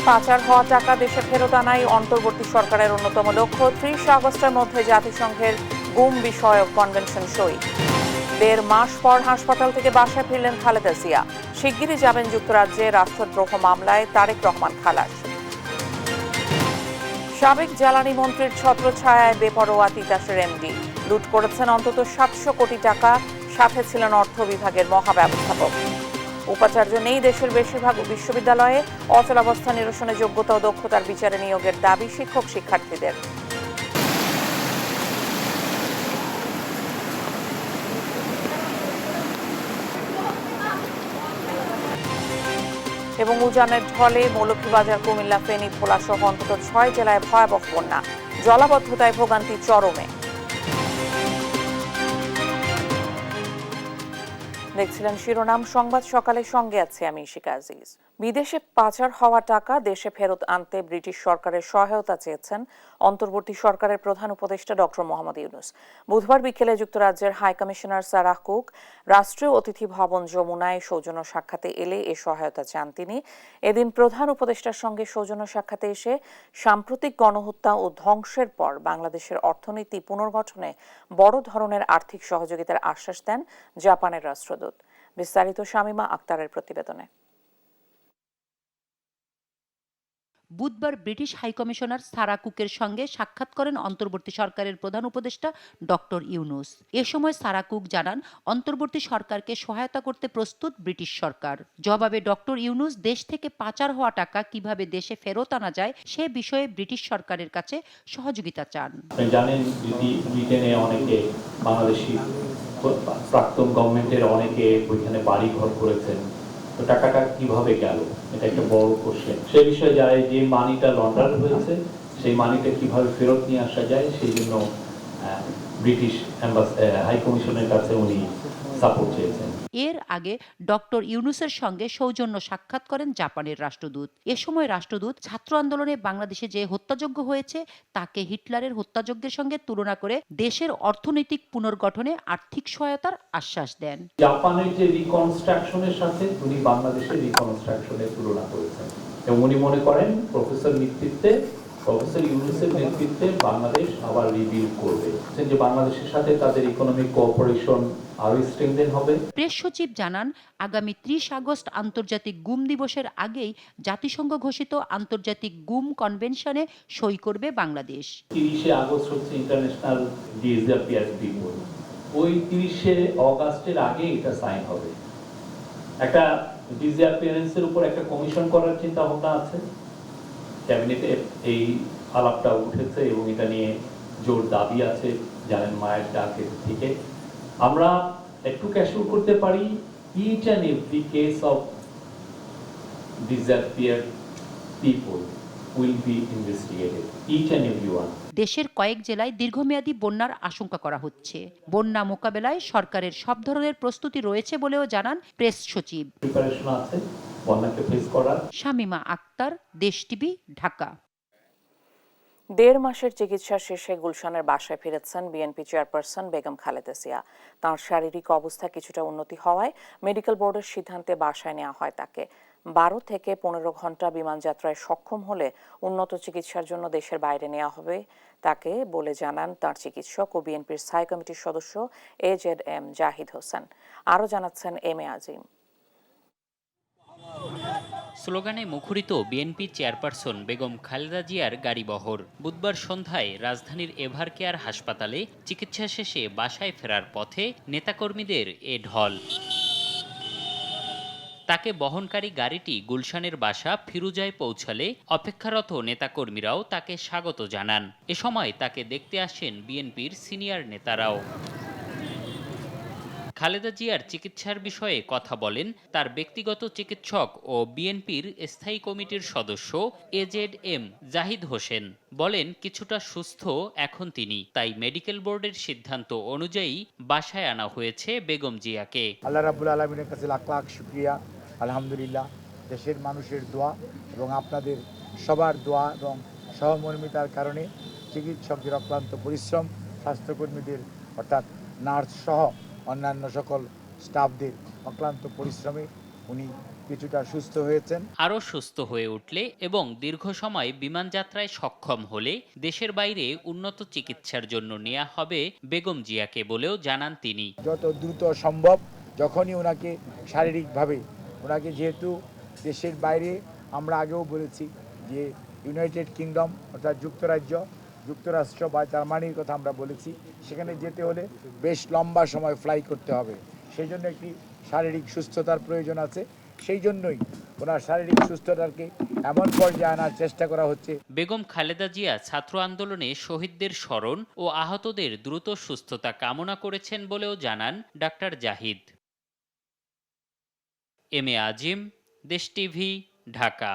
পাচার হওয়া টাকা দেশে ফেরত আনাই অন্তর্বর্তী সরকারের অন্যতম লক্ষ্য। ৩০ আগস্টের মধ্যে জাতিসংঘের গুম বিষয়ক কনভেনশন সই। ১.৫ মাস পর হাসপাতাল থেকে বাসায় ফিরলেন খালেদা জিয়া। শিগগিরই যাবেন যুক্তরাজ্যে। রাষ্ট্রদ্রোহ মামলায় তারেক রহমান খালাস। সাবেক জ্বালানি মন্ত্রীর ছত্রছায়ায় বেপরোয়া তিতাসের এমডি। লুট করেছেন অন্তত ৭০০ কোটি টাকা। সাথে ছিলেন অর্থ বিভাগের মহাব্যবস্থাপক। উপাচার্য নেই দেশের বেশিরভাগ বিশ্ববিদ্যালয়ে। অচলাবস্থা নিরসনে যোগ্যতা ও দক্ষতার বিচারে নিয়োগের দাবি শিক্ষক শিক্ষার্থীদের। এবং উজানের ঢলে মৌলভীবাজার, কুমিল্লা, ফেনী, ভোলা সহ অন্তত ৬ জেলায় ভয়াবহ বন্যা। জলাবদ্ধতায় ভোগান্তি চরমে। দেখছিলেন শিরোনাম সংবাদ সকালের সঙ্গে আছে আমি ইশিকা আজিজ। বিদেশে পাচার হওয়া টাকা দেশে ফেরত আনতে ব্রিটিশ সরকারের সহায়তা চেয়েছেন অন্তর্বর্তী সরকারের প্রধান উপদেষ্টা ডক্টর মোহাম্মদ ইউনূস। বুধবার বিকেলে যুক্তরাজ্যের হাই কমিশনার সারাহ কুক রাষ্ট্রীয় অতিথি ভবন যমুনায় সৌজন্য সাক্ষাতে এলে এ সহায়তা চান তিনি। এদিন প্রধান উপদেষ্টার সঙ্গে সৌজন্য সাক্ষাতে এসে সাম্প্রতিক গণহত্যা ও ধ্বংসের পর বাংলাদেশের অর্থনীতি পুনর্গঠনে বড় ধরনের আর্থিক সহযোগিতার আশ্বাস দেন জাপানের রাষ্ট্রদূত। বিস্তারিত শামীমা আক্তারের প্রতিবেদনে। বুধবার ব্রিটিশ হাইকমিশনার সারা কুকের সঙ্গে সাক্ষাৎ করেন অন্তর্বর্তী সরকারের প্রধান উপদেষ্টা ডক্টর ইউনূস। এ সময় সারা কুক জানান অন্তর্বর্তী সরকারকে সহায়তা করতে প্রস্তুত ব্রিটিশ সরকার। জবাবে ডক্টর ইউনূস দেশ থেকে পাচার হওয়া টাকা কিভাবে দেশে ফেরত আনা যায় সে বিষয়ে ব্রিটিশ সরকারের কাছে সহযোগিতা চান। জানেন ব্রিটেনে অনেকে বাংলাদেশি প্রাক্তন গভর্নমেন্টের অনেকে ওইখানে বাড়ি ঘর করেছেন, তো টাকাটা কিভাবে গেল এটা একটা বড় কোশ্চেন। সে বিষয়ে যায় যে মানিটা লন্ডার হয়েছে সেই মানিটা কিভাবে ফেরত নিয়ে আসা যায় সেই জন্য ব্রিটিশ হাই কমিশনের কাছে উনি সাপোর্ট চেয়েছেন। এর আগে ডক্টর ইউনূসের সঙ্গে সৌজন্য সাক্ষাৎ করেন জাপানের রাষ্ট্রদূত। এ সময় রাষ্ট্রদূত ছাত্র আন্দোলনে বাংলাদেশে যে হত্যাযজ্ঞ হয়েছে তাকে হিটলারের হত্যাযজ্ঞের সঙ্গে তুলনা করে দেশের অর্থনৈতিক পুনর্গঠনে আর্থিক সহায়তার আশ্বাস দেন। জাপানের যে রিকনস্ট্রাকশনের সাথে উনি বাংলাদেশের রিকনস্ট্রাকশনের তুলনা করেছেন এবং উনি মনে করেন প্রফেসর ইউনূসের নেতৃত্বে বাংলাদেশ আবার রিবিল্ড করবে, যে বাংলাদেশের সাথে তাদের ইকোনমিক কোঅপারেশন আরো স্ট্রেংথেন হবে। প্রেস সচিব জানান আগামী ৩০ আগস্ট আন্তর্জাতিক গুম দিবসের আগেই জাতিসংঘ ঘোষিত আন্তর্জাতিক গুম কনভেনশনে সই করবে বাংলাদেশ। ৩০ আগস্ট হচ্ছে ইন্টারন্যাশনাল ডিসঅ্যাপিয়ার্ড পিপল। ওই ৩০ আগস্টের আগে এটা সাইন হবে। একটা ডিসঅ্যাপিয়ারেন্সের উপর একটা কমিশন করার চিন্তা ভাবনা আছে। ক্যাবিনেটে এই আলাপটা উঠেছে এবং এটা নিয়ে জোর দাবি আছে। জানেন মায়ের ডাকের থেকে আমরা একটু ক্যাশফুল করতে পারি each and every case of disappeared people will be investigated, each and every one. দেশের কয়েক জেলায় দীর্ঘমেয়াদী বন্যার আশঙ্কা করা হচ্ছে। বন্যা মোকাবেলায় সরকারের সব ধরনের প্রস্তুতি রয়েছে বলেও জানান প্রেস সচিব। প্রিপারেশন আছে বন্যাকে ফেস করার। শামীমা আক্তার, দেশ টিভি, ঢাকা। ১.৫ মাসের চিকিৎসা শেষে গুলশানের বাসায় ফিরেছেন বিএনপি চেয়ারপারসন বেগম খালেদা জিয়া। তাঁর শারীরিক অবস্থা কিছুটা উন্নতি হওয়ায় মেডিকেল বোর্ডের সিদ্ধান্তে বাসায় নেওয়া হয় তাকে। ১২ থেকে ১৫ ঘন্টা বিমান যাত্রায় সক্ষম হলে উন্নত চিকিৎসার জন্য দেশের বাইরে নেওয়া হবে তাকে বলে জানান তাঁর চিকিৎসক ও বিএনপির স্থায়ী কমিটির সদস্য AZM জাহিদ হোসেন। আরও জানাচ্ছেন MA আজিম। স্লোগানে মুখরিত বিএনপি চেয়ারপারসন বেগম খালেদা জিয়ার গাড়িবহর। বুধবার সন্ধ্যায় রাজধানীর এভার কেয়ার হাসপাতালে চিকিৎসা শেষে বাসায় ফেরার পথে নেতাকর্মীদের এ ঢল। তাকে বহনকারী গাড়িটি গুলশানের বাসা ফিরুজায় পৌঁছালে অপেক্ষারত নেতাকর্মীরাও তাকে স্বাগত জানান। এ সময় তাকে দেখতে আসেন বিএনপির সিনিয়র নেতারাও। খালেদা জিয়ার চিকিৎসার বিষয়ে কথা বলেন তার ব্যক্তিগত চিকিৎসক ও বিএনপির স্থায়ী কমিটির সদস্য AZM জাহিদ হোসেন। বলেন কিছুটা সুস্থ এখন তিনি, তাই মেডিকেল বোর্ডের সিদ্ধান্ত অনুযায়ী বাসায় আনা হয়েছে বেগম জিয়াকে। আল্লাহ রাব্বুল আলামিনের কাছে লাখ লাখ শুকরিয়া। আলহামদুলিল্লাহ, দেশের মানুষের দোয়া এবং আপনাদের সবার দোয়া এবং সহমর্মিতার কারণে চিকিৎসকদের অক্লান্ত পরিশ্রম, স্বাস্থ্যকর্মীদের অর্থাৎ নার্স সহ অন্যান্য সকল স্টাফদের অক্লান্ত পরিশ্রমে উনি কিছুটা সুস্থ হয়েছেন। আরও সুস্থ হয়ে উঠলে এবং দীর্ঘ সময় বিমান যাত্রায় সক্ষম হলে দেশের বাইরে উন্নত চিকিৎসার জন্য নেওয়া হবে বেগম জিয়াকে বলেও জানান তিনি। যত দ্রুত সম্ভব, যখনই ওনাকে শারীরিকভাবে, ওনাকে যেহেতু দেশের বাইরে, আমরা আগেও বলেছি যে ইউনাইটেড কিংডম অর্থাৎ যুক্তরাষ্ট্র বা জার্মানির কথা আমরা বলেছি, সেখানে যেতে হলে বেশ লম্বা সময় ফ্লাই করতে হবে। সেই জন্য একটি শারীরিক সুস্থতার প্রয়োজন আছে। সেই জন্যই ওনার শারীরিক সুস্থতাকে এমন পর্যায়ে আনার চেষ্টা করা হচ্ছে। বেগম খালেদা জিয়া ছাত্র আন্দোলনে শহীদদের স্মরণ ও আহতদের দ্রুত সুস্থতা কামনা করেছেন বলেও জানান ডাক্তার জাহিদ। এম এ আজিম, দেশ টিভি, ঢাকা।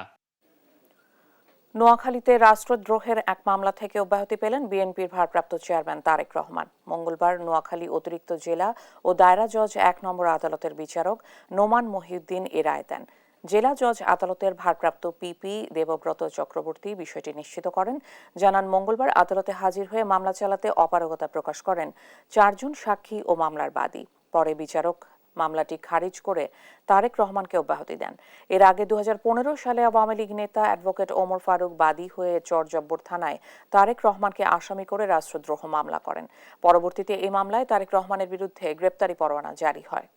নোয়াখালীতে রাষ্ট্রদ্রোহের এক মামলা থেকে অব্যাহতি পেলেন বিএনপির ভারপ্রাপ্ত চেয়ারম্যান তারেক রহমান। মঙ্গলবার নোয়াখালী অতিরিক্ত জেলা ও দায়রা জজ ১ নম্বর আদালতের বিচারক নোমান মহিউদ্দিন এ রায় দেন। জেলা জজ আদালতের ভারপ্রাপ্ত পিপি দেবব্রত চক্রবর্তী বিষয়টি নিশ্চিত করেন। জানান, মঙ্গলবার আদালতে হাজির হয়ে মামলা চালাতে অপারগতা প্রকাশ করেন ৪ জন সাক্ষী ও মামলার বাদী। পরে বিচারক মামলাটি খারিজ করে তারেক রহমানকে অব্যাহতি দেন। এর আগে ২০১৫ সালে আওয়ামী লীগ নেতা অ্যাডভোকেট ওমর ফারুক বাদী হয়ে চরজব্বর থানায় তারেক রহমানকে আসামি করে রাষ্ট্রদ্রোহ মামলা করেন। পরবর্তীতে এই মামলায় তারেক রহমানের বিরুদ্ধে গ্রেপ্তারি পরোয়ানা জারি হয়।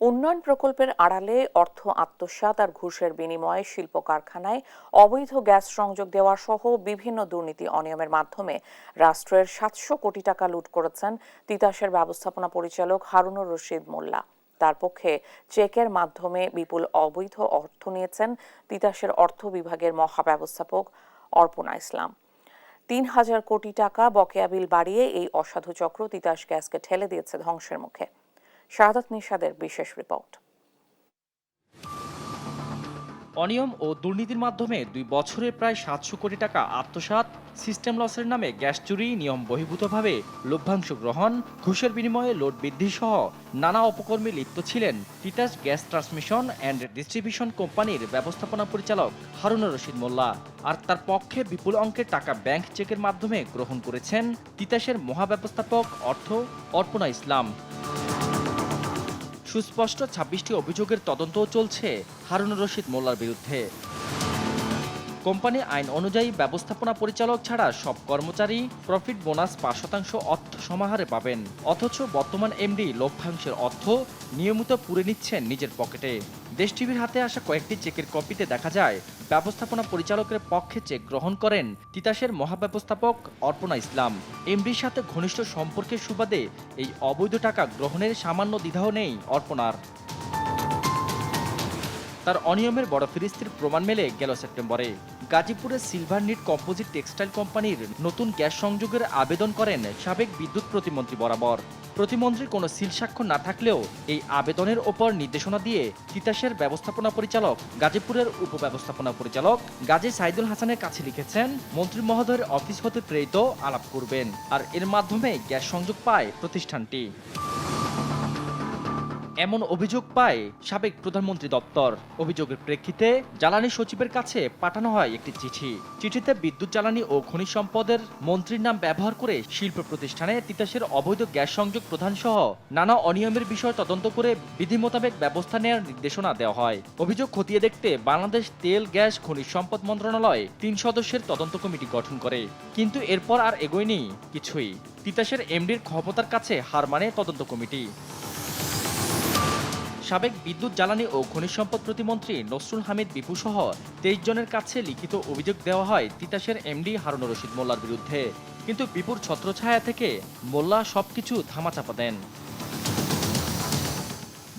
উন্নয়ন প্রকল্পের আড়ালে অর্থ আত্মসাৎ আর ঘুষের বিনিময়ে শিল্প কারখানায় অবৈধ গ্যাস সংযোগ দেওয়া সহ বিভিন্ন দুর্নীতি অনিয়মের মাধ্যমে রাষ্ট্রের ৭০০ কোটি টাকা লুট করেছেন তিতাসের ব্যবস্থাপনা পরিচালক হারুনুর রশিদ মোল্লা। তার পক্ষে চেকের মাধ্যমে বিপুল অবৈধ অর্থ নিয়েছেন তিতাসের অর্থ বিভাগের মহাব্যবস্থাপক অর্পণা ইসলাম। ৩,০০০ কোটি টাকা বকেয়া বিল বাড়িয়ে এই অসাধু চক্র তিতাস গ্যাসকে ঠেলে দিয়েছে ধ্বংসের মুখে। শাহাদাত নিশাদের বিশেষ রিপোর্ট। অনিয়ম ও দুর্নীতির মাধ্যমে ২ বছরে প্রায় ৭০০ কোটি টাকা আত্মসাৎ, সিস্টেম লসের নামে গ্যাস চুরি, নিয়ম বহির্ভূতভাবে লভ্যাংশ গ্রহণ, ঘুষের বিনিময়ে লোড বৃদ্ধি সহ নানা অপকর্মে লিপ্ত ছিলেন Titas gas transmission and distribution কোম্পানির ব্যবস্থাপনা পরিচালক হারুনুর রশিদ মোল্লা। আর তার পক্ষে বিপুল অঙ্কের টাকা ব্যাংক চেকের মাধ্যমে গ্রহণ করেছেন তিতাসের মহাব্যবস্থাপক অর্পণা ইসলাম। সুস্পষ্ট ২৬টি অভিযোগের তদন্তও চলছে হারুনুর রশিদ মোল্লার বিরুদ্ধে। কোম্পানি আইন অনুযায়ী ব্যবস্থাপনা পরিচালক ছাড়া সব কর্মচারী প্রফিট বোনাস ৫% অর্থ সমাহারে পাবেন, অথচ বর্তমান এমডি লভ্যাংশের অর্থ নিয়মিত পুরে নিচ্ছেন নিজের পকেটে। দেশ টিভির হাতে আসা কয়েকটি চেকের কপিতে দেখা যায় ব্যবস্থাপনা পরিচালকের পক্ষে চেক গ্রহণ করেন তিতাসের মহাব্যবস্থাপক অর্পণা ইসলাম। এমডির সাথে ঘনিষ্ঠ সম্পর্কের সুবাদে এই অবৈধ টাকা গ্রহণের সামান্য দ্বিধাও নেই অর্পণার। তার অনিয়মের বড় ফিরিস্তির প্রমাণ মেলে গেল সেপ্টেম্বরে। গাজীপুরের সিলভার নিট কম্পোজিট টেক্সটাইল কোম্পানির নতুন গ্যাস সংযোগের আবেদন করেন সাবেক বিদ্যুৎ প্রতিমন্ত্রী বরাবর। প্রতিমন্ত্রীর কোনো সিল স্বাক্ষর না থাকলেও এই আবেদনের ওপর নির্দেশনা দিয়ে তিতাসের ব্যবস্থাপনা পরিচালক গাজীপুরের উপব্যবস্থাপনা পরিচালক গাজী সাইদুল হাসানের কাছে লিখেছেন মন্ত্রী মহোদয়ের অফিস হতে প্রেরিত আলাপ করবেন, আর এর মাধ্যমে গ্যাস সংযোগ পায় প্রতিষ্ঠানটি। এমন অভিযোগ পায় সাবেক প্রধানমন্ত্রী দপ্তর। অভিযোগের প্রেক্ষিতে জ্বালানি সচিবের কাছে পাঠানো হয় একটি চিঠি। চিঠিতে বিদ্যুৎ, জ্বালানি ও খনিজ সম্পদের মন্ত্রীর নাম ব্যবহার করে শিল্প প্রতিষ্ঠানে তিতাসের অবৈধ গ্যাস সংযোগ প্রদান সহ নানা অনিয়মের বিষয় তদন্ত করে বিধি মোতাবেক ব্যবস্থা নেওয়ার নির্দেশনা দেওয়া হয়। অভিযোগ খতিয়ে দেখতে বাংলাদেশ তেল, গ্যাস, খনিজ সম্পদ মন্ত্রণালয় ৩ সদস্যের তদন্ত কমিটি গঠন করে, কিন্তু এরপর আর এগোয়নি কিছুই। তিতাসের এমডির ক্ষমতার কাছে হার মানে তদন্ত কমিটি। সাবেক বিদ্যুৎ, জ্বালানি ও খনিজ সম্পদ প্রতিমন্ত্রী নসরুল হামিদ বিপু সহ ২৩ জনের কাছে লিখিত অভিযোগ দেওয়া হয় তিতাসের এমডি হারুনুর রশিদ মোল্লার বিরুদ্ধে, কিন্তু বিপুর ছত্রছায়া থেকে মোল্লা সবকিছু ধামাচাপা দেন।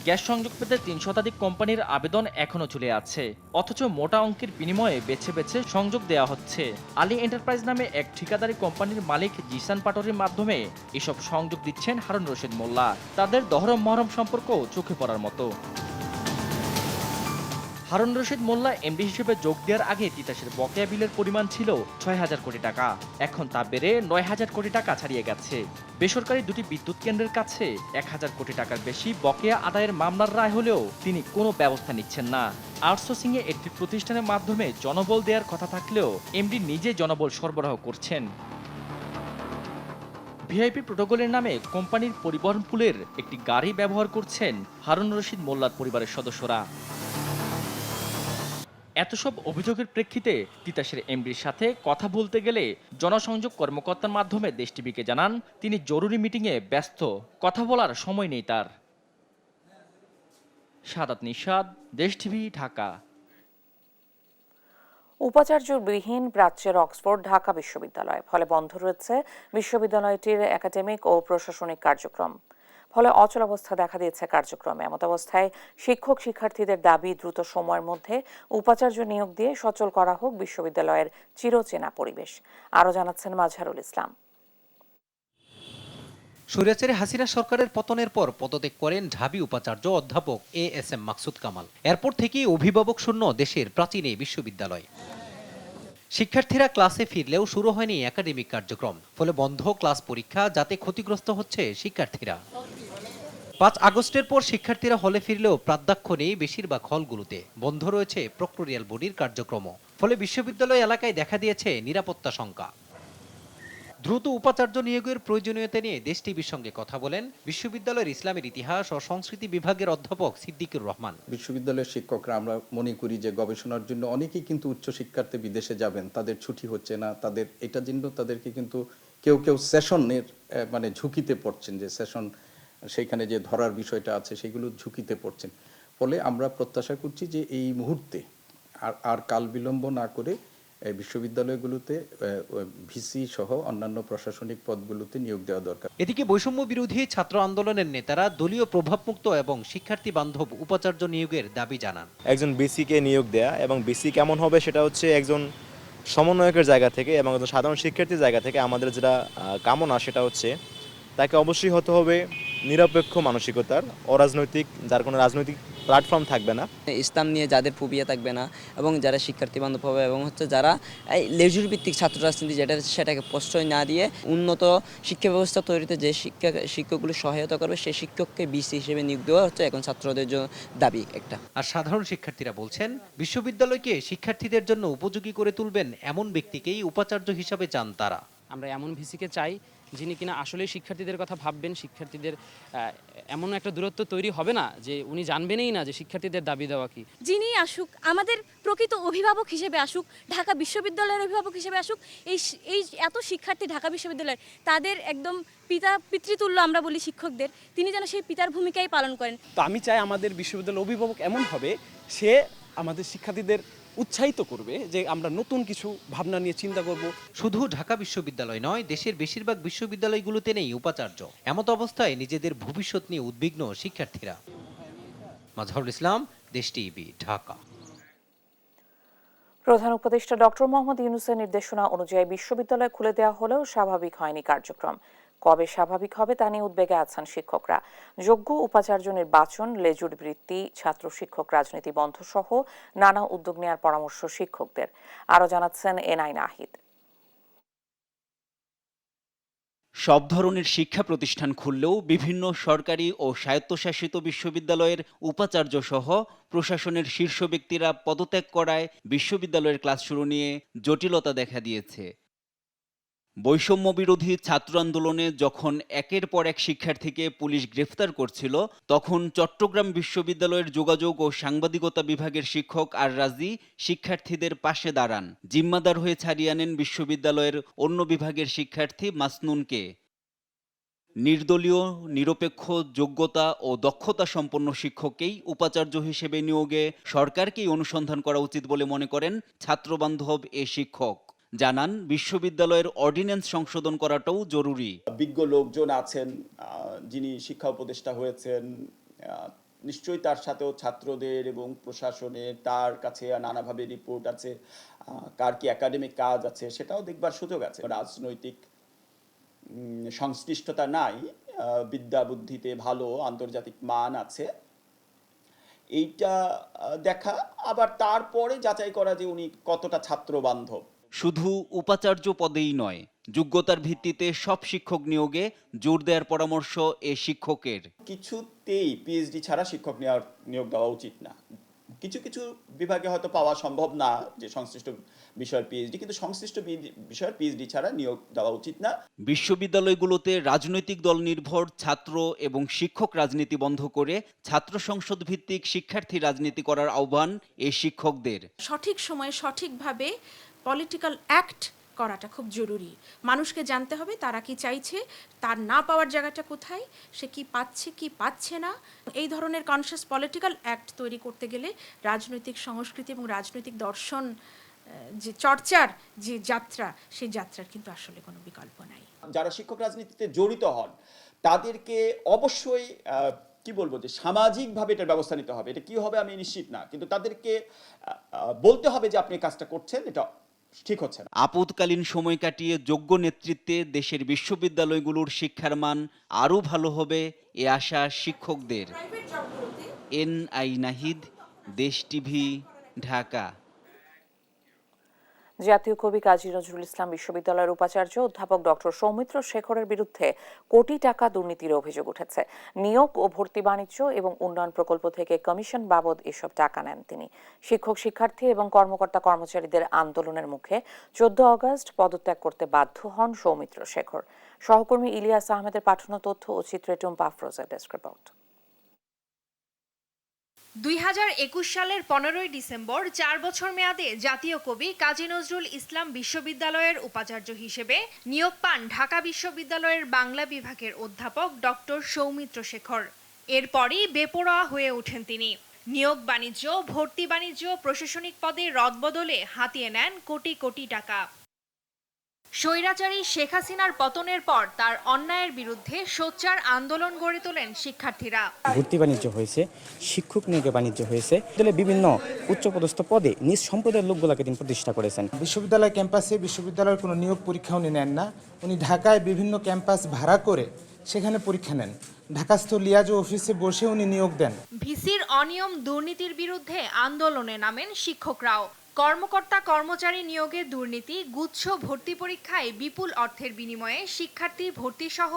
গ্যাস সংযোগ পেতে ৩ শতাধিক কোম্পানির আবেদন এখনও ঝুলে আছে, অথচ মোটা অঙ্কের বিনিময়ে বেছে বেছে সংযোগ দেওয়া হচ্ছে। আলী এন্টারপ্রাইজ নামে এক ঠিকাদারি কোম্পানির মালিক জিসান পাটোয়ারির মাধ্যমে এসব সংযোগ দিচ্ছেন হারুনুর রশিদ মোল্লা। তাদের দহরম মহরম সম্পর্ক চোখে পড়ার মতো। হারুন রশিদ মোল্লা এমডি হিসেবে যোগ দেওয়ার আগে তিতাসের বকেয়া বিলের পরিমাণ ছিল ৬,০০০ কোটি টাকা। এখন তা বেড়ে ৯,০০০ কোটি টাকা ছাড়িয়ে গেছে। বেসরকারি দুটি বিদ্যুৎ কেন্দ্রের কাছে ১,০০০ কোটি টাকার বেশি বকেয়া আদায়ের মামলার রায় হলেও তিনি কোনো ব্যবস্থা নিচ্ছেন না। আউটসোর্সিংয়ে একটি প্রতিষ্ঠানের মাধ্যমে জনবল দেওয়ার কথা থাকলেও এমডি নিজে জনবল সরবরাহ করছেন। ভিআইপি প্রোটোকলের নামে কোম্পানির পরিবহন পুলের একটি গাড়ি ব্যবহার করছেন হারুন রশিদ মোল্লার পরিবারের সদস্যরা। এত সব অভিযোগের প্রেক্ষিতে তিতাসের এমডির সাথে কথা বলতে গেলে জনসংযোগ কর্মকর্তার মাধ্যমে দেশ টিভিকে জানান তিনি জরুরি মিটিংয়ে ব্যস্ত, কথা বলার সময় নেই তার। সাদাত নিশাদ, দেশ টিভি, ঢাকা। উপাচার্যবিহীন প্রাচ্যের অক্সফোর্ড ঢাকা বিশ্ববিদ্যালয়, ফলে বন্ধ রয়েছে বিশ্ববিদ্যালয়টির একাডেমিক ও প্রশাসনিক কার্যক্রম। ফলে অচলাবস্থা দেখা দিয়েছে কার্যক্রমে। এমতাবস্থায় শিক্ষক শিক্ষার্থীদের দাবি দ্রুত সময়ের মধ্যে উপাচার্য নিয়োগ দিয়ে সচল করা হোক বিশ্ববিদ্যালয়ের চিরচেনা পরিবেশ। আরও জানাচ্ছেন মাজহারুল ইসলাম। স্বৈরাচারী হাসিনা সরকারের পতনের পর পদত্যাগ করেন ঢাবি উপাচার্য অধ্যাপক এএসএম মাকসুদ কামাল। এরপর থেকেই অভিভাবক শূন্য দেশের প্রাচীন এই বিশ্ববিদ্যালয়। শিক্ষার্থীরা ক্লাসে ফিরলেও শুরু হয়নি একাডেমিক কার্যক্রম, ফলে বন্ধ ক্লাস পরীক্ষা, যাতে ক্ষতিগ্রস্ত হচ্ছে শিক্ষার্থীরা। ৫ আগস্টের পর শিক্ষার্থীরা হলে ফিরলেও প্রাধ্যক্ষ নেই বেশিরভাগ হলগুলোতে। বন্ধ রয়েছে প্রক্টোরিয়াল বডির কার্যক্রম, ফলে বিশ্ববিদ্যালয় এলাকায় দেখা দিয়েছে নিরাপত্তা শঙ্কা। দ্রুত উপাচার্য নিয়োগের প্রয়োজনীয়তা নিয়ে দেশ টিভির সঙ্গে কথা বলেন বিশ্ববিদ্যালয়ের ইসলামের ইতিহাস ও সংস্কৃতি বিভাগের অধ্যাপক সিদ্দিকুর রহমান। বিশ্ববিদ্যালয়ের শিক্ষকরা আমরা মনে করি যে গবেষণার জন্য অনেকেই কিন্তু উচ্চশিক্ষার্থে বিদেশে যাবেন, তাদের ছুটি হচ্ছে না, তাদের এটার জন্য তাদেরকে কিন্তু কেউ কেউ সেশনের মানে ঝুঁকিতে পড়ছেন, যে সেশন সেইখানে যে ধরার বিষয়টা আছে সেগুলো ঝুঁকিতে পড়ছেন। ফলে আমরা প্রত্যাশা করছি যে এই মুহূর্তে আর কাল বিলম্ব না করে বিশ্ববিদ্যালয়গুলোতে ভিসি সহ অন্যান্য প্রশাসনিক পদগুলোতে নিয়োগ দেওয়া দরকার। এদিকে বৈষম্য বিরোধী ছাত্র আন্দোলনের নেতারা দলীয় প্রভাবমুক্ত এবং শিক্ষার্থী বান্ধব উপাচার্য নিয়োগের দাবি জানান। একজন বিসিকে নিয়োগ দেয়া, এবং বিসি কেমন হবে সেটা হচ্ছে একজন সমন্বয়কের জায়গা থেকে এবং একজন সাধারণ শিক্ষার্থীর জায়গা থেকে আমাদের যেটা কামনা সেটা হচ্ছে তাকে অবশ্যই হতে হবে নিরপেক্ষ মানসিকতার, অরাজনৈতিক, যার কোনো রাজনৈতিক প্ল্যাটফর্ম থাকবে না, ইসলাম নিয়ে যাদের ফোবিয়া থাকবে না, এবং যারা শিক্ষার্থী বান্ধব হবে, এবং হচ্ছে যারা এই লেজুর ভিত্তিক ছাত্র রাজনীতি যেটা সেটাকে প্রশ্রয় না দিয়ে উন্নত শিক্ষা ব্যবস্থা তৈরিতে যে শিক্ষকগুলো সহায়তা করবে সেই শিক্ষককে বিসি হিসেবে নিয়োগ দেওয়া হচ্ছে এখন ছাত্রদের জন্য দাবি একটা। আর সাধারণ শিক্ষার্থীরা বলছেন বিশ্ববিদ্যালয়কে শিক্ষার্থীদের জন্য উপযোগী করে তুলবেন এমন ব্যক্তিকেই উপাচার্য হিসাবে চান তারা। আমরা এমন ভিসিকে চাই যিনি কিনা আসলে শিক্ষার্থীদের কথা ভাববেন, শিক্ষার্থীদের এমন একটা দূরত্ব তৈরি হবে না যে উনি জানবেনই না যে শিক্ষার্থীদের দাবি দেওয়া কি। যিনি আসুক, আমাদের প্রকৃত অভিভাবক হিসেবে আসুক, ঢাকা বিশ্ববিদ্যালয়ের অভিভাবক হিসেবে আসুক। এই এত শিক্ষার্থী ঢাকা বিশ্ববিদ্যালয়ের, তাদের একদম পিতৃতুল্য আমরা বলি শিক্ষকদের, তিনি যেন সেই পিতার ভূমিকাই পালন করেন। তো আমি চাই আমাদের বিশ্ববিদ্যালয়ের অভিভাবক এমন হবে, সে আমাদের শিক্ষার্থীদের উৎসাহিত করবে যে আমরা নতুন কিছু ভাবনা নিয়ে চিন্তা করব। শুধু ঢাকা বিশ্ববিদ্যালয় নয়, দেশের বেশিরভাগ বিশ্ববিদ্যালয়গুলোতে নেই উপাচার্য। এমত অবস্থায় নিজেদের ভবিষ্যৎ নিয়ে উদ্বিগ্ন শিক্ষার্থীরা। মাজহারুল ইসলাম, দেশ টিভি, ঢাকা। প্রধান উপদেষ্টা ডক্টর মোহাম্মদ ইউনূসের নির্দেশনা অনুযায়ী বিশ্ববিদ্যালয় খুলে দেওয়া হলেও স্বাভাবিক হয়নি কার্যক্রম। কবে স্বাভাবিক হবে তা নিয়ে উদ্বেগে আছেন শিক্ষকরা। যোগ্য উপাচার্য নির্বাচন, লেজুর বৃত্তি, ছাত্র শিক্ষক রাজনীতি বন্ধ সহ নানা উদ্যোগ নেওয়ার পরামর্শ শিক্ষকদের। আরও জানাচ্ছেন এনআই নাহিদ। সব ধরনের শিক্ষা প্রতিষ্ঠান খুললেও বিভিন্ন সরকারি ও স্বায়ত্তশাসিত বিশ্ববিদ্যালয়ের উপাচার্য সহ প্রশাসনের শীর্ষ ব্যক্তিরা পদত্যাগ করায় বিশ্ববিদ্যালয়ের ক্লাস শুরু নিয়ে জটিলতা দেখা দিয়েছে। বৈষম্য বিরোধী ছাত্র আন্দোলনে যখন একের পর এক শিক্ষার্থীকে পুলিশ গ্রেফতার করছিল, তখন চট্টগ্রাম বিশ্ববিদ্যালয়ের যোগাযোগ ও সাংবাদিকতা বিভাগের শিক্ষক আর রাজি শিক্ষার্থীদের পাশে দাঁড়ান। জিম্মাদার হয়ে ছাড়িয়ে আনেন বিশ্ববিদ্যালয়ের অন্য বিভাগের শিক্ষার্থী মাসনুনকে। নির্দলীয়, নিরপেক্ষ, যোগ্যতা ও দক্ষতা সম্পন্ন শিক্ষককেই উপাচার্য হিসেবে নিয়োগে সরকারকেই অনুসন্ধান করা উচিত বলে মনে করেন ছাত্রবান্ধব এ শিক্ষক। জানান, বিশ্ববিদ্যালয়ের অর্ডিন্যান্স সংশোধন করাটাও জরুরি। বিজ্ঞ লোকজন আছেন যিনি শিক্ষা উপদেষ্টা হয়েছেন, নিশ্চয়ই তার সাথেও ছাত্রদের এবং প্রশাসনের তার কাছে নানাভাবে রিপোর্ট আছে, কার কি একাডেমিক কাজ আছে সেটাও দেখবার সুযোগ আছে। রাজনৈতিক সংশ্লিষ্টতা নাই, বিদ্যা বুদ্ধিতে ভালো, আন্তর্জাতিক মান আছে, এইটা দেখা, আবার তারপরে যাচাই করা যে উনি কতটা ছাত্র বান্ধব। শুধু উপাচার্য পদেই নয়, যোগ্যতার ভিত্তিতে সব শিক্ষক নিয়োগে জোর দেওয়ার পরামর্শ এ শিক্ষকের। কিছুতেই পিএইচডি ছাড়া শিক্ষক নিয়োগ দেওয়া উচিত না। কিছু কিছু বিভাগে হয়তো পাওয়া সম্ভব না যে সংশ্লিষ্ট বিষয়ের পিএইচডি, কিন্তু সংশ্লিষ্ট বিষয়ের পিএইচডি ছাড়া নিয়োগ দেওয়া উচিত না। বিশ্ববিদ্যালয়গুলোতে রাজনৈতিক দল নির্ভর ছাত্র এবং শিক্ষক রাজনীতি বন্ধ করে ছাত্র সংসদ ভিত্তিক শিক্ষার্থী রাজনীতি করার আহ্বান এই শিক্ষকদের। সঠিক সময়ে সঠিকভাবে পলিটিক্যাল অ্যাক্ট করাটা খুব জরুরি। মানুষকে জানতে হবে তারা কি চাইছে, তার না পাওয়ার জায়গাটা কোথায়, সে কি পাচ্ছে কি পাচ্ছে না। এই ধরনের কনসিয়াস পলিটিক্যাল অ্যাক্ট তৈরি করতে গেলে রাজনৈতিক সংস্কৃতি এবং রাজনৈতিক দর্শন যে চর্চার যে যাত্রা, সেই যাত্রার কিন্তু আসলে কোনো বিকল্প নাই। যারা শিক্ষক রাজনীতিতে জড়িত হন তাদেরকে অবশ্যই কি বলবো যে সামাজিকভাবে এটার ব্যবস্থা নিতে হবে। এটা কি হবে আমি নিশ্চিত না, কিন্তু তাদেরকে বলতে হবে যে আপনি কাজটা করছেন এটা ঠিক হচ্ছে না। আপদকালীন সময় কাটিয়ে যোগ্য নেতৃত্বে দেশের বিশ্ববিদ্যালয়গুলোর শিক্ষার মান আরও ভালো হবে এ আশা শিক্ষকদের। এনআই নাহিদ, দেশ টিভি, ঢাকা। জাতীয় কবি কাজী নজরুল ইসলাম বিশ্ববিদ্যালয়ের উপাচার্য অধ্যাপক ডক্টর সৌমিত্র শেখরের বিরুদ্ধে কোটি টাকা দুর্নীতির অভিযোগ উঠেছে। নিয়োগ ও ভর্তি বাণিজ্য এবং উন্নয়ন প্রকল্প থেকে কমিশন বাবদ এসব টাকা নেন তিনি। শিক্ষক শিক্ষার্থী এবং কর্মকর্তা কর্মচারীদের আন্দোলনের মুখে 14 আগস্ট পদত্যাগ করতে বাধ্য হন সৌমিত্র শেখর। সহকর্মী ইলিয়াস আহমেদের পাঠানো তথ্য ও চিত্রে টুম্পা আফরোজের ডেস্ক রিপোর্ট। 2021 সালের 15 ডিসেম্বর 4 বছর মেয়াদে জাতীয় কবি কাজী নজরুল ইসলাম বিশ্ববিদ্যালয়ের উপাচার্য হিসেবে নিয়োগ পান ঢাকা বিশ্ববিদ্যালয়ের বাংলা বিভাগের অধ্যাপক ডক্টর সৌমিত্র শেখর। এরপরই বেপরোয়া হয়ে ওঠেন তিনি। নিয়োগ বাণিজ্য, ভর্তি বাণিজ্য, প্রশাসনিক পদে রদবদলে হাতিয়ে নেন কোটি কোটি টাকা। স্বৈরাচারী শেখ হাসিনার পতনের পর তার অন্যায়ের বিরুদ্ধে সোচ্চার আন্দোলন গড়ে তোলেন শিক্ষার্থীরা। ভর্তি বাণিজ্য হয়েছে, শিক্ষক নিয়োগে বাণিজ্য হয়েছে, বিভিন্ন উচ্চপদস্থ পদে নিজ সম্প্রদায়ের লোকগুলোকে তিনি প্রতিষ্ঠা করেছেন। বিশ্ববিদ্যালয় ক্যাম্পাসে বিশ্ববিদ্যালয়ের কোনো নিয়োগ পরীক্ষা উনি নেন না। উনি ঢাকায় বিভিন্ন ক্যাম্পাস ভাড়া করে সেখানে পরীক্ষা নেন। ঢাকাস্থ লিয়াজ অফিসে বসে উনি নিয়োগ দেন। ভিসির অনিয়ম দুর্নীতির বিরুদ্ধে আন্দোলনে নামেন শিক্ষকরাও। কর্মকর্তা কর্মচারী নিয়োগে দুর্নীতি, গুচ্ছ ভর্তি পরীক্ষায় বিপুল অর্থের বিনিময়ে শিক্ষার্থী ভর্তি সহ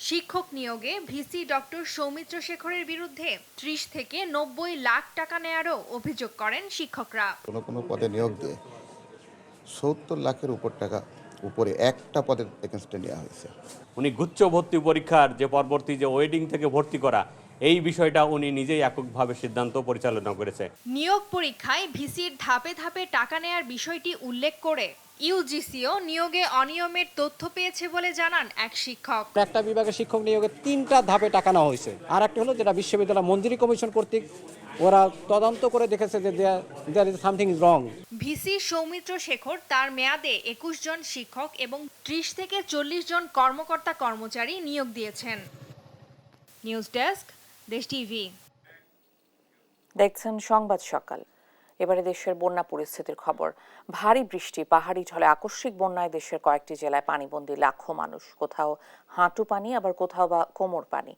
শিক্ষক নিয়োগে ভিসি ডক্টর সৌমিত্র শেখরের বিরুদ্ধে 30 থেকে 90 লাখ টাকা নেয়ারও অভিযোগ করেন শিক্ষকরা। কোনো পদে নিয়োগ দিয়ে 70 লাখের উপর টাকা উপরে একটা পদের এগেইনস্টে নেওয়া হয়েছে। উনি গুচ্ছ ভর্তি পরীক্ষার যে পরবর্তী যে ওয়েডিং থেকে ভর্তি করা, এই বিষয়টা উনি নিজেই এককভাবে সিদ্ধান্ত পরিচালনা করেছে। নিয়োগ পরীক্ষায় ভিসির ধাপে ধাপে টাকা নেয়ার বিষয়টি উল্লেখ করে ইউজিসিও নিয়োগে অনিয়মের তথ্য পেয়েছে বলে জানান এক শিক্ষক। একটা বিভাগের শিক্ষক নিয়োগে 3টা ধাপে টাকা নেওয়া হয়েছে। আর একটা হলো যেটা বিশ্ববিদ্যালয় মঞ্জুরি কমিশন কর্তৃক ওরা তদন্ত করে দেখেছে যে there is something is wrong. VC Soumitra Shekhar তার মেয়াদে 21 জন শিক্ষক এবং 30 থেকে 40 জন কর্মকর্তা কর্মচারী নিয়োগ দিয়েছেন। নিউজ ডেস্ক, দেশ টিভি। দেখছেন সংবাদ সকাল। এবারে দেশের বন্যা পরিস্থিতির খবর। ভারী বৃষ্টি, পাহাড়ি ঢলে আকস্মিক বন্যায় দেশের কয়েকটি জেলায় পানিবন্দী লাখো মানুষ। কোথাও হাঁটু পানি, আবার কোথাও বা কোমর পানি।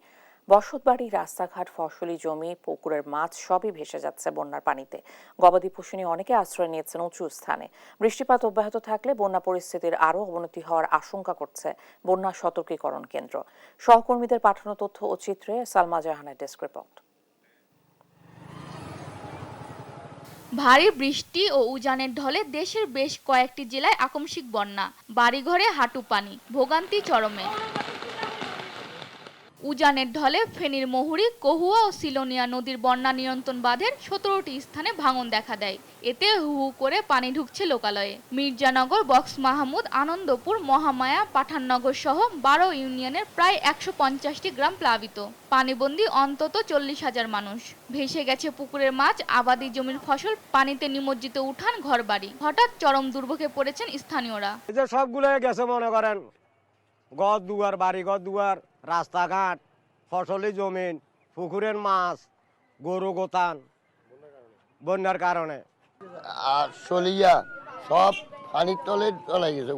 বসতবাড়ি, রাস্তাঘাট, ফসলি জমি, পুকুরের মাছ সবই ভেসে যাচ্ছে বন্যার পানিতে। গবাদি পশু নিয়ে অনেকে আশ্রয় নিয়েছেন উঁচু স্থানে। বৃষ্টিপাত অব্যাহত থাকলে বন্যা পরিস্থিতির আরও অবনতি হওয়ার আশঙ্কা করছে বন্যা সতর্কীকরণ কেন্দ্র। সহকর্মীদের পাঠানো তথ্য ও চিত্রে সালমা জাহানের ডেস্ক রিপোর্ট। ভারী বৃষ্টি ও উজানের ঢলে দেশের বেশ কয়েকটি জেলায় আকস্মিক বন্যা, বাড়িঘরে হাঁটু পানি, ভোগান্তি চরমে। উজানের ঢলে ফেনীর মহুরী, কহুয়া ও সিলোনিয়া নদীর বন্যা নিয়ন্ত্রণ বাঁধের 17টি স্থানে ভাঙন দেখা দেয়। এতে হু হু করে পানি ঢুকছে লোকালয়ে। মির্জানগর, বক্স মাহমুদ, আনন্দপুর, মহামায়া, পাঠাননগর সহ 12 ইউনিয়নের প্রায় 150টি গ্রাম প্লাবিত। পানিবন্দী অন্তত 40,000 মানুষ। ভেসে গেছে পুকুরের মাছ, আবাদি জমির ফসল, পানিতে নিমজ্জিত উঠান, ঘরবাড়ি। হঠাৎ চরম দুর্ভোগে পড়েছেন স্থানীয়রা। এই যে সবগুলো গেছে, মনে করেন ঘর দুয়ার, বাড়ি ঘর দুয়ার, রাস্তাঘাট, ফসলি জমিন, পুকুরের মাছ, গরু গোতান বন্যার কারণে। আর সলিয়া সব পানির তলে চলে গেছে।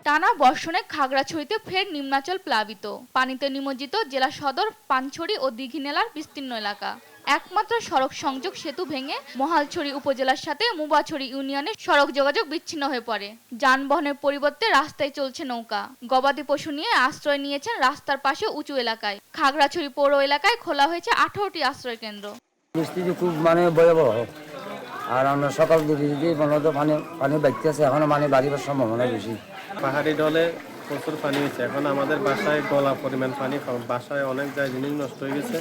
টানা বর্ষণে খাগড়াছড়িতে ফের নিম্নাঞ্চল প্লাবিত। পানিতে নিমজ্জিত জেলা সদর, পানছড়ি ও দীঘিনালার বিস্তীর্ণ এলাকা। একমাত্র সড়ক সংযোগ সেতু ভেঙে মহালছড়ি উপজেলার সাথে মুবাছড়ি ইউনিয়নের সড়ক যোগাযোগ বিচ্ছিন্ন হয়ে পড়ে। যানবাহনের পরিবর্তে রাস্তায় চলছে নৌকা। গবাদি পশু নিয়ে আশ্রয় নিয়েছেন রাস্তার পাশে উঁচু এলাকায়। খাগড়াছড়ি পৌর এলাকায় খোলা হয়েছে 18টি আশ্রয় কেন্দ্র। পরিস্থিতি খুব ভয়াবহ। আর আমরা সকাল দিকে পানি বাড়তেছে, এখনো বাড়িবার সম্ভাবনা বেশি। পাহাড়ি ঢলে প্রচুর পানি হয়েছে, এখন আমাদের বাসায় গলা পরিমাণ পানি, বাসায় অনেক জায়গায় জিনিস নষ্ট হয়ে গেছে।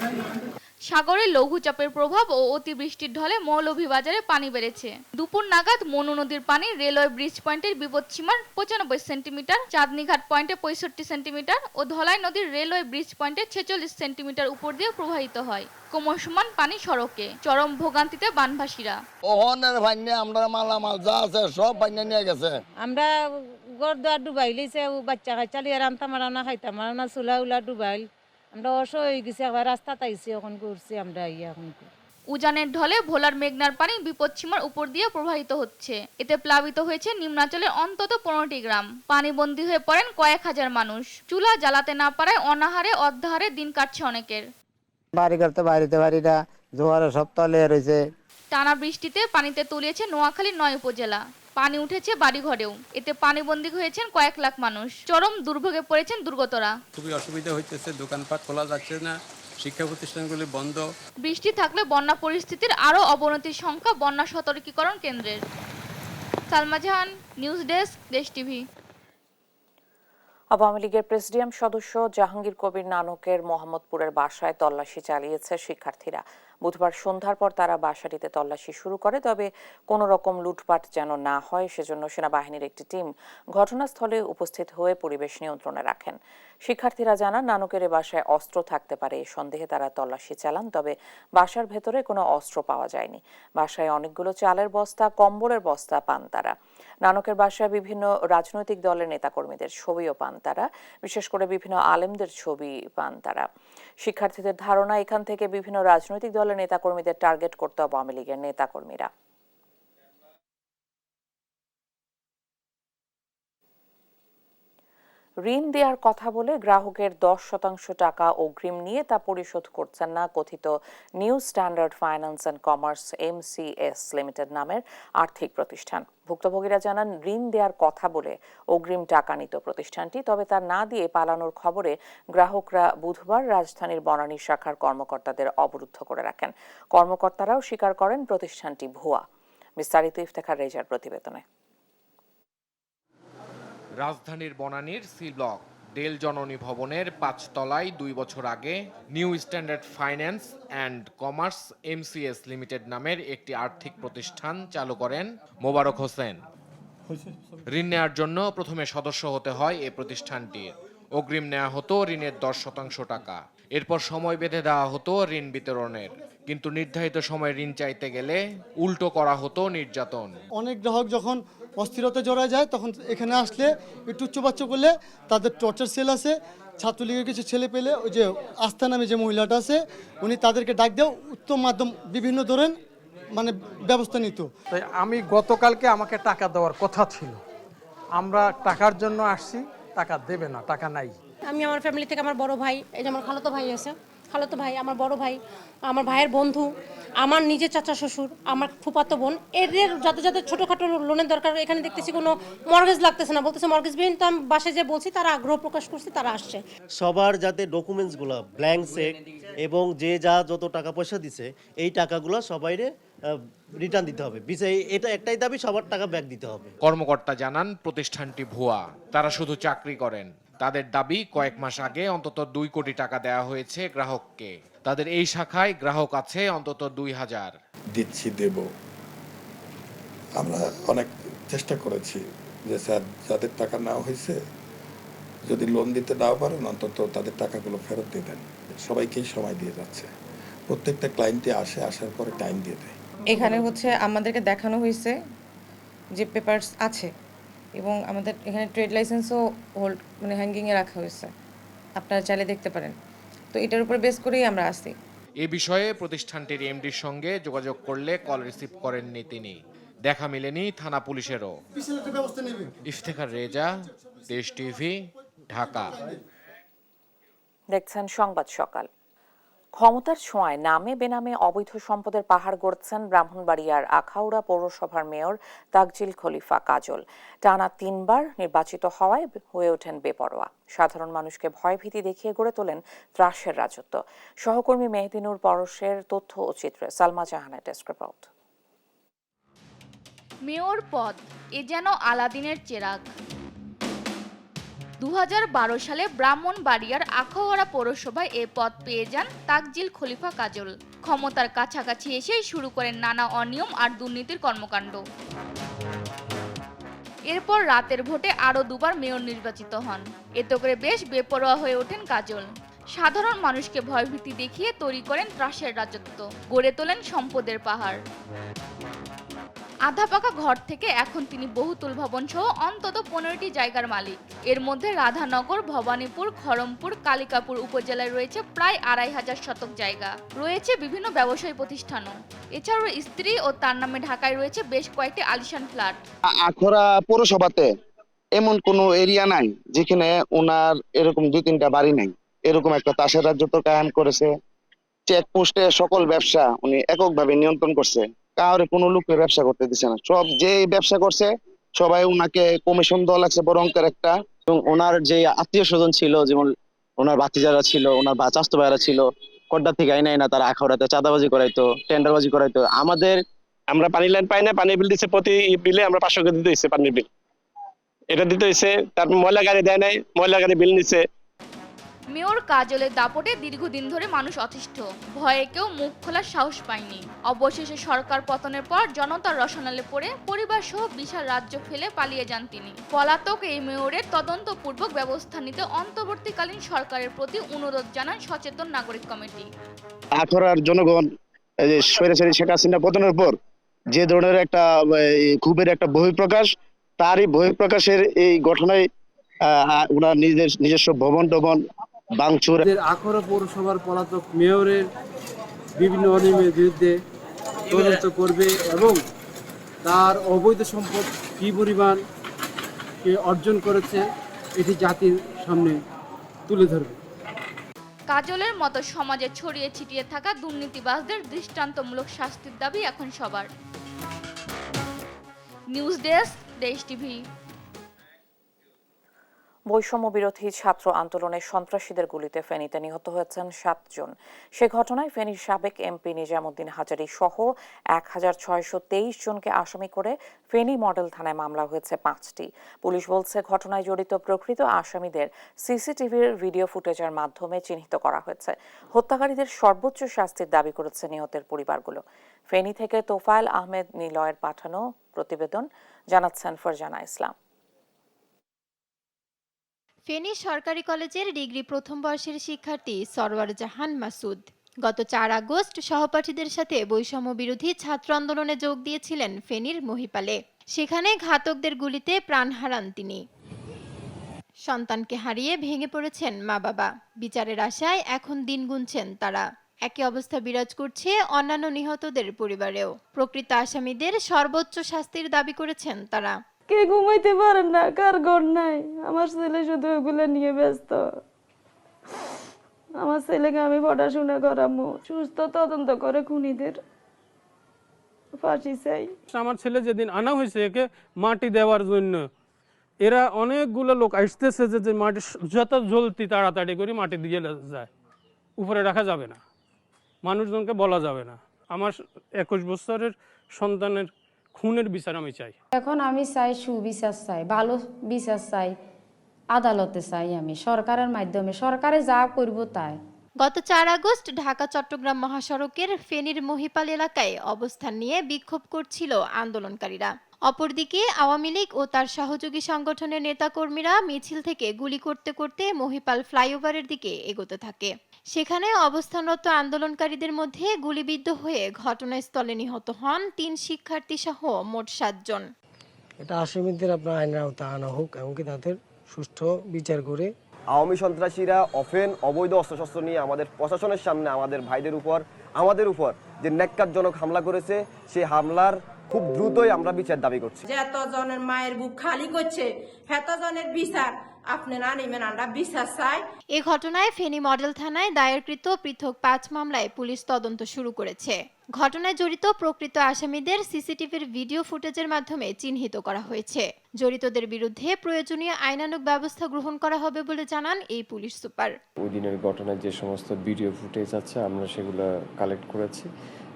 সাগরে লঘুচাপের প্রভাব ও অতিবৃষ্টির ঢলে মৌলভীবাজারে পানি বেড়েছে। দুপুর নাগাদ মনু নদীর পানি রেলওয়ে ব্রিজ পয়েন্টের বিপদসীমার 95 সেন্টিমিটার, চাঁদনীঘাট পয়েন্টে 65 সেন্টিমিটার ও ধলাই নদীর রেলওয়ে ব্রিজ পয়েন্টে 46 সেন্টিমিটার উপর দিয়ে প্রবাহিত হয়। ক্রমশমান পানি সড়কে, চরম ভোগান্তিতে বানভাসীরা। আমরা মালামাল যা আছে সব পানি নিয়ে গেছে। আমরা ঘর দুয়ার ডুবাই লিছে, বাচ্চা কাচ্চা লিয়ে রান্তা মারানা খাইতাম মারানা চুলা উলা ডুবাইল। আমরা অসহায় হয়ে গেছি, আবার রাস্তা তাইছি এখন করছি আমরা এখন। উজানের ঢলে ভোলার মেঘনার পানি বিপদসীমার উপর দিয়ে প্রবাহিত হচ্ছে। এতে প্লাবিত হয়েছে নিম্নাঞ্চলের অন্তত 15টি গ্রাম। পানিবন্দী হয়ে পড়েন কয়েক হাজার মানুষ। চুলা জ্বালাতে না পারায় অনাহারে অর্ধাহারে দিন কাটছে অনেকের। বাড়ি করতে বাড়িতে বাড়িটা জোয়ারে সব তলে রয়েছে। টানা বৃষ্টিতে পানিতে তলিয়েছে নোয়াখালীর 9 উপজেলা। পানি উঠেছে বাড়িঘরেও। এতে পানিবন্দী হয়েছেন কয়েক লাখ মানুষ। চরম দুর্ভোগে পড়েছেন দুর্গতরা। খুবই অসুবিধা হইতেছে, দোকানপাট খোলা যাচ্ছে না, শিক্ষা প্রতিষ্ঠানগুলি বন্ধ। বৃষ্টি থাকলে বন্যা পরিস্থিতির আরও অবনতির শঙ্কা বন্যা সতর্কীকরণ কেন্দ্রের। সালমা জাহান, নিউজ ডেস্ক, দেশ টিভি। আওয়ামী লীগের প্রেসিডিয়াম সদস্য জাহাঙ্গীর কবির নানকের মোহাম্মদপুরের বাসায় তল্লাশি চালিয়েছে শিক্ষার্থীরা। বুধবার সন্ধ্যার পর তারা বাসাটিতে তল্লাশি শুরু করে, তবে কোনো রকম লুটপাট যেন না হয় সেজন্য সেনাবাহিনীর একটি টিম ঘটনাস্থলে উপস্থিত হয়ে পরিবেশ নিয়ন্ত্রণে রাখেন। শিক্ষার্থীরা জানান, নানকের এ বাসায় অস্ত্র থাকতে পারে এই সন্দেহে তারা তল্লাশি চালান, তবে বাসার ভেতরে কোনো অস্ত্র পাওয়া যায়নি। বাসায় অনেকগুলো চালের বস্তা, কম্বলের বস্তা পান তারা। নানকের বাসায় বিভিন্ন রাজনৈতিক দলের নেতাকর্মীদের ছবিও পান তারা, বিশেষ করে বিভিন্ন আলেমদের ছবি পান তারা। শিক্ষার্থীদের ধারণা, এখান থেকে বিভিন্ন রাজনৈতিক দলের নেতাকর্মীদের টার্গেট করতে আওয়ামী লীগের নেতাকর্মীরা। ঋণ দেওয়ার কথা বলে গ্রাহকের 10% টাকা অগ্রিম নিয়ে তা পরিশোধ করছেন না কথিত new standard finance and commerce MCS limited নামের আর্থিক প্রতিষ্ঠান। ভুক্তভোগীরা জানান, ঋণ দেওয়ার কথা বলে অগ্রিম টাকা নিত প্রতিষ্ঠানটি, তবে তা না দিয়ে পালানোর খবরে গ্রাহকরা বুধবার রাজধানীর বনানী শাখার কর্মকর্তাদের অবরুদ্ধ করে রাখেন। কর্মকর্তারাও স্বীকার করেন প্রতিষ্ঠানটি ভুয়া। বিস্তারিত ইফতেখার রেজার প্রতিবেদনে। রাজধানীর বনানীর সি ব্লক ডেল জননী ভবনের 5 তলায় 2 বছর আগে new standard finance and commerce MCS limited নামের একটি আর্থিক প্রতিষ্ঠান চালু করেন মোবারক হোসেন। ঋণ নেওয়ার জন্য প্রথমে সদস্য হতে হয় এ প্রতিষ্ঠানটির। অগ্রিম নেওয়া হতো ঋণের 10% টাকা। এরপর সময় বেঁধে দেওয়া হতো ঋণ বিতরণের, কিন্তু নির্ধারিত সময় ঋণ চাইতে গেলে উল্টো করা হতো নির্যাতন। অনেক গ্রাহক যখন অস্থিরতা জড়া যায় তখন এখানে আসলে একটু উচ্চবাচ্য করলে তাদের টর্চার সেল আছে। ছাত্রলীগের কিছু ছেলে পেলে ওই যে আস্থা নামে যে মহিলাটা আছে, উনি তাদেরকে ডাক দেও উত্তম মাধ্যম বিভিন্ন ধরনের ব্যবস্থা নিত। তাই আমি গতকালকে আমাকে টাকা দেওয়ার কথা ছিল, আমরা টাকার জন্য আসছি, টাকা দেবে না, টাকা নাই। আমি আমার ফ্যামিলি থেকে আমার বড় ভাই, এই যে আমার খালাতো ভাই আছে, খালাতো ভাই, আমার বড় ভাই, আমার ভাইয়ের বন্ধু, আমার নিজের চাচা শ্বশুর, আমার ফুফাতো বোন, এদের যাতে যাতে ছোটোখাটো লোনের দরকার, এখানে দেখতেছি কোনো মর্গেজ লাগতেছে না, বলতেছে মর্গেজবিহীন। তো আমি বাসায় যে বলছি, তারা আগ্রহ প্রকাশ করছে, তারা আসছে। সবার যাতে ডকুমেন্টসগুলো ব্ল্যাঙ্ক চেক এবং যে যা যত টাকা পয়সা দিছে এই টাকাগুলো সবাইরে রিটার্ন দিতে হবে। এটা একটাই দাবি, সবার টাকা ব্যাক দিতে হবে। কর্মকর্তা জানান, প্রতিষ্ঠানটি ভুয়া, তারা শুধু চাকরি করেন। তাদের দাবি, কয়েক মাস আগে অন্তত 2 কোটি টাকা দেওয়া হয়েছে গ্রাহককে। তাদের এই শাখায় গ্রাহক আছে অন্তত 2000। দিচ্ছি, দেব। আমরা অনেক চেষ্টা করেছি যে স্যার, যাদের টাকা নেওয়া হয়েছে যদি লোন দিতে নাও পারেন অন্তত তাদের টাকাগুলো ফেরত দিয়ে দেন। সবাইকেই সময় দিয়ে যাচ্ছে, প্রত্যেকটা ক্লায়েন্টে আসার পরে টাইম দিয়ে দেয়। এখানে আমাদেরকে দেখানো হয়েছে যে পেপারস আছে এবং আমাদের এখানে ট্রেড লাইসেন্সও হোল্ড হ্যাঙ্গিংয়ে রাখা হয়েছে, আপনারা চাইলে দেখতে পারেন। তো এটার উপর বেস করেই আমরা আসি। এ বিষয়ে প্রতিষ্ঠানটির এমডির সঙ্গে যোগাযোগ করলে কল রিসিভ করেননি তিনি। দেখা মেলেনি থানা পুলিশেরও। ইফতেখার রেজা, দেশ টিভি, ঢাকা। দেখছেন সংবাদ সকাল। ক্ষমতার ছোঁয়ায় নামে বেনামে অবৈধ সম্পদের পাহাড় গড়ছেন ব্রাহ্মণবাড়িয়ার আখাউড়া পৌরসভার মেয়র তাকজিল খলিফা কাজল। টানা 3 বার নির্বাচিত হওয়ায় হয়ে ওঠেন বেপরোয়া। সাধারণ মানুষকে ভয়ভীতি দেখিয়ে গড়ে তোলেন ত্রাসের রাজত্ব। সহকর্মী মেহেদিনুর পরশের তথ্য ও চিত্রে সালমা জাহানের ডেস্ক রিপোর্ট। মেয়র পদ এ যেন আলাদিনের চেরাগ। 2012 সালে ব্রাহ্মণবাড়িয়ার আখাউড়া পৌরসভায় এ পদ পেয়ে যান তাকজিল খলিফা কাজল। ক্ষমতার কাছাকাছি এসেই শুরু করেন নানা অনিয়ম আর দুর্নীতির কর্মকাণ্ড। এরপর রাতের ভোটে আরও 2 বার মেয়র নির্বাচিত হন। এতে করে বেশ বেপরোয়া হয়ে ওঠেন কাজল। সাধারণ মানুষকে ভয়ভীতি দেখিয়ে তৈরি করেন ত্রাসের রাজত্ব, গড়ে তোলেন সম্পদের পাহাড়। আধা পাকা ঘর থেকে এখন তিনি বহুতল ভবন সহ অন্তত 15টি জায়গার মালিক। এর মধ্যে রাধানগর, ভবানীপুর, খড়মপুর, কালিকাপুর উপজেলায় রয়েছে প্রায় 2500 শতক জায়গা। রয়েছে বিভিন্ন ব্যবসায়ী প্রতিষ্ঠানও। এছাড়াও স্ত্রী ও তার নামে ঢাকায় রয়েছে বেশ কয়েকটি আলিশান ফ্ল্যাট। আখাউড়া পৌরসভাতে এমন কোনো এরিয়া নাই যেখানে ওনার এরকম 2-3টা বাড়ি নাই। এরকম একটা ত্রাসের রাজত্ব কায়েম করেছে। চেকপোস্টে সকল ব্যবসা উনি এককভাবে নিয়ন্ত্রণ করছে। কাউরে কোনো লোককে ব্যবসা করতে দিচ্ছে না। সব যে ব্যবসা করছে সবাই ওনাকে কমিশন দেওয়া লাগছে বড় অঙ্কের একটা। এবং ওনার যে আত্মীয় স্বজন ছিল, যেমন ওনার ভাতিজারা ছিল, ওনার চাচাতো ভাইরা ছিল, কড্ডা থেকে আইনা না তারা আখাউড়াতে চাঁদাবাজি করাইতো, টেন্ডারবাজি করাইতো। আমরা পানি লাইন পাই না, পানি বিল দিচ্ছে প্রতি বিলে আমরা 500 করে দিতে হয়েছে পানির বিল। এটা দিতে হয়েছে। তারপর ময়লা গাড়ি দেয় নাই, ময়লা গাড়ি বিল নিচ্ছে। মেয়র কাজলের দাপটে দীর্ঘদিন ধরে মানুষ অতিষ্ঠ। ভয়ে কেউ মুখ খোলার সাহস পায়নি। অবশেষে সরকার পতনের পর জনতার রসনালে পড়ে পরিবার সহ বিশাল রাজ্য ফেলে পালিয়ে যান তিনি। পলাতক এই মেয়রের তদন্তপূর্বক ব্যবস্থা নিতে অন্তর্বর্তীকালীন সরকারের প্রতি অনুরোধ জানান সচেতন নাগরিক কমিটি। আখাউড়ার জনগণ এই যে স্বৈরাচারী শেখ হাসিনা পতনের পর যে ধরনের একটা ক্ষোভের একটা বহিঃপ্রকাশ, তারই বহিঃপ্রকাশের এই ঘটনায় ওনার নিজস্ব ভবন টবন ভাঙচুর। আখাউড়া পৌরসভার পলাতক মেয়রের বিভিন্ন অনিয়মের বিরুদ্ধে তদন্ত করবে এবং তার অবৈধ সম্পদ কী পরিমাণ অর্জন করেছে এটি জাতির সামনে তুলে ধরবে। কাজলের মতো সমাজে ছড়িয়ে ছিটিয়ে থাকা দুর্নীতিবাজদের দৃষ্টান্তমূলক শাস্তির দাবি এখন সবার। নিউজ ডেস্ক, দেশ টিভি। বৈষম্য বিরোধী ছাত্র আন্দোলনে সন্ত্রাসীদের গুলিতে ফেনীতে নিহত হয়েছেন 7 জন। সে ঘটনায় ফেনীর সাবেক এমপি নিজামুদ্দিন হাজারী সহ 1623 জনকে আসামি করে ফেনী মডেল থানায় মামলা হয়েছে 5টি। পুলিশ বলছে ঘটনায় জড়িত প্রকৃত আসামিদের সিসিটিভির ভিডিও ফুটেজের মাধ্যমে চিহ্নিত করা হয়েছে। হত্যাকারীদের সর্বোচ্চ শাস্তির দাবি করেছে নিহতের পরিবারগুলো। ফেনী থেকে তোফায়েল আহমেদ নিলয়ের পাঠানো প্রতিবেদন, জানাচ্ছেন ফারজানা ইসলাম। ফেনী সরকারি কলেজের ডিগ্রি প্রথম বর্ষের শিক্ষার্থী সরওয়ার জাহান মাসুদ গত 4 আগস্ট সহপাঠীদের সাথে বৈষম্য বিরোধী ছাত্র আন্দোলনে যোগ দিয়েছিলেন ফেনীর মহিপালে। সেখানে ঘাতকদের গুলিতে প্রাণ হারান তিনি। সন্তানকে হারিয়ে ভেঙে পড়েছেন মা বাবা। বিচারের আশায় এখন দিন গুনছেন তারা। একই অবস্থা বিরাজ করছে অন্যান্য নিহতদের পরিবারেও। প্রকৃত আসামিদের সর্বোচ্চ শাস্তির দাবি করেছেন তারা। কে ঘুমাইতে পারেন না, কার ঘর নাই, আমার ছেলে শুধু ওগুলো নিয়ে ব্যস্ত। আমার ছেলেকে আমি পড়াশোনা করামো, সুস্থ তদন্ত করে খুনিদের ফাঁসি চাই। আমার ছেলে যেদিন আনা হয়েছে একে মাটি দেওয়ার জন্য, এরা অনেকগুলো লোক আসতেছে যে মাটি যত জলদি তাড়াতাড়ি করে মাটি দিয়ে যায়, উপরে রাখা যাবে না, মানুষজনকে বলা যাবে না। আমার 21 বছরের সন্তানের খুনের বিচার আমি চাই। এখন আমি চাই সুবিচার চাই, ভালো বিচার চাই, আদালতে চাই আমি সরকারের মাধ্যমে, সরকারে যা করব তাই। গত 4 আগস্ট ঢাকা চট্টগ্রাম মহাসড়কের ফেনীর মহিপাল এলাকায় অবস্থান নিয়ে বিক্ষোভ করছিল আন্দোলনকারীরা। অপরদিকে আওয়ামী লীগ ও তার সহযোগী সংগঠনের নেতাকর্মীরা মিছিল থেকে গুলি করতে করতে মহিপাল ফ্লাইওভারের দিকে এগোতে থাকে। সেখানে অবস্থানরত আন্দোলনকারীদের মধ্যে গুলিবিদ্ধ হয়ে ঘটনাস্থলে নিহত হন 3 শিক্ষার্থী সহ মোট 7 জন। এটা আসামিদের আপনার আইনের আওতায় আনা হোক এবং তাদের সুষ্ঠু বিচার করে। আওয়ামী সন্ত্রাসীরা অবৈধ অস্ত্রশস্ত্র নিয়ে আমাদের প্রশাসনের সামনে আমাদের ভাইদের উপর, আমাদের উপর যে ন্যাক্কারজনক হামলা করেছে, সেই হামলার খুব দ্রুতই আমরা বিচার দাবি করছি। যে এতজনের মায়ের বুক খালি করছে, এতজনের বিচার আপনি না নেবেন, আমরা বিচার চাই। এ ঘটনায় ফেনী মডেল থানায় দায়েরকৃত পৃথক 5 মামলায় পুলিশ তদন্ত শুরু করেছে। ঘটনায় জড়িত প্রকৃত আসামিদের সিসিটিভির ভিডিও ফুটেজের মাধ্যমে চিহ্নিত করা হয়েছে। জড়িতদের বিরুদ্ধে প্রয়োজনীয় আইনানুগ ব্যবস্থা গ্রহণ করা হবে বলে জানান এই পুলিশ সুপার। ওই দিনের ঘটনায় যে সমস্ত ভিডিও ফুটেজ আছে আমরা সেগুলো কালেক্ট করেছি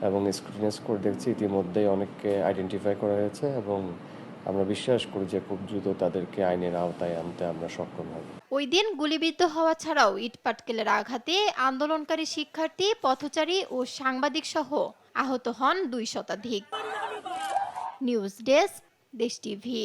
এবং স্ক্রিনিং করে দেখছি, ইতিমধ্যেই অনেককে আইডেন্টিফাই করা হয়েছে এবং আমরা বিশ্বাস করি যে খুব দ্রুত তাদেরকে আইনের আওতায় আনতে আমরা সক্ষম হব। ওই দিন গুলিবিদ্ধ হওয়া ছাড়াও ইটপাটকেলের আঘাতে আন্দোলনকারী শিক্ষার্থী, পথচারী ও সাংবাদিক সহ আহত হন 2 শতাধিক। নিউজ ডেস্ক, দেশ টিভি।